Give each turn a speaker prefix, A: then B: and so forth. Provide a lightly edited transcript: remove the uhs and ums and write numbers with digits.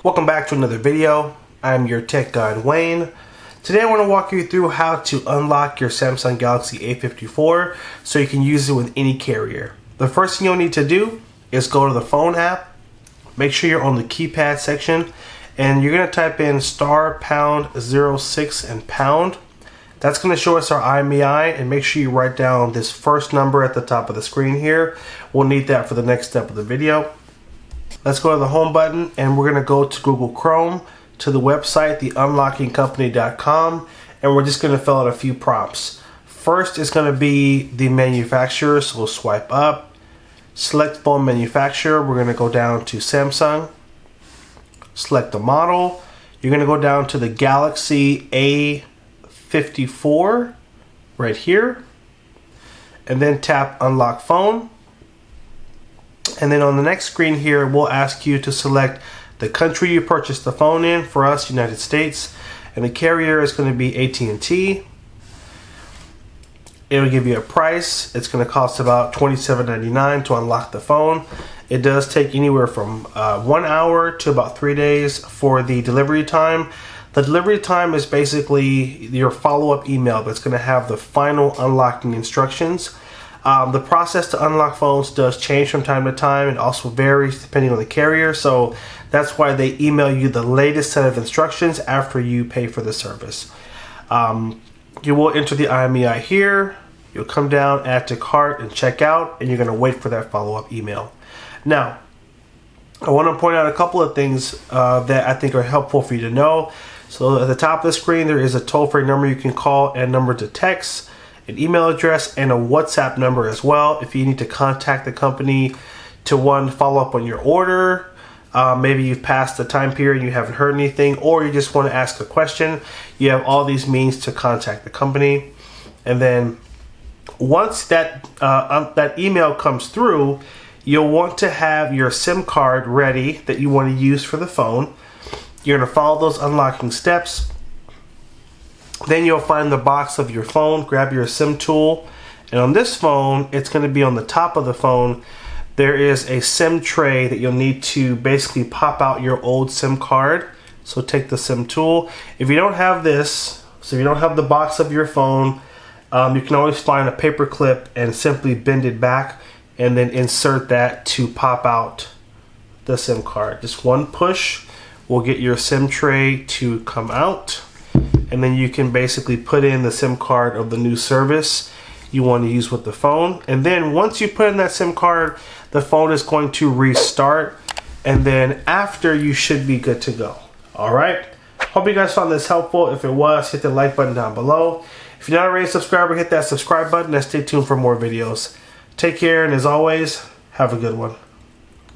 A: Welcome back to another video. I'm your tech guide Wayne. Today I want to walk you through how to unlock your Samsung Galaxy A54 so you can use it with any carrier. The first thing you'll need to do is go to the phone app, make sure you're on the keypad section, and you're going to type in *#06 and pound. That's going to show us our IMEI, and make sure you write down this first number at the top of the screen here. We'll need that for the next step of the video. Let's go to the home button, and we're going to go to Google Chrome, to the website, theunlockingcompany.com, and we're just going to fill out a few prompts. First is going to be the manufacturer, so we'll swipe up, select phone manufacturer. We're going to go down to Samsung, select the model. You're going to go down to the Galaxy A54 right here, and then tap unlock phone. And then on the next screen here, we'll ask you to select the country you purchased the phone in. For us, United States. And the carrier is going to be AT&T. It'll give you a price. It's going to cost about $27.99 to unlock the phone. It does take anywhere from 1 hour to about 3 days for the delivery time. The delivery time is basically your follow-up email that's going to have the final unlocking instructions. The process to unlock phones does change from time to time. It also varies depending on the carrier, so that's why they email you the latest set of instructions after you pay for the service. You will enter the IMEI here. You'll come down, add to cart, and check out, and you're going to wait for that follow-up email. Now, I want to point out a couple of things that I think are helpful for you to know. So at the top of the screen, there is a toll-free number you can call and number to text, an email address, and a WhatsApp number as well if you need to contact the company to follow up on your order. Maybe you've passed the time period and you haven't heard anything, or you just want to ask a question. You have all these means to contact the company. And then once that email comes through, you'll want to have your SIM card ready that you want to use for the phone. You're going to follow those unlocking steps. Then you'll find the box of your phone, grab your SIM tool, and on this phone, it's going to be on the top of the phone. There is a SIM tray that you'll need to basically pop out your old SIM card. So take the SIM tool. If you don't have this, so if you don't have the box of your phone, you can always find a paper clip and simply bend it back and then insert that to pop out the SIM card. Just one push will get your SIM tray to come out. And then you can basically put in the SIM card of the new service you want to use with the phone. And then once you put in that SIM card, the phone is going to restart. And then after, you should be good to go. All right. Hope you guys found this helpful. If it was, hit the like button down below. If you're not already a subscriber, hit that subscribe button and stay tuned for more videos. Take care, and as always, have a good one.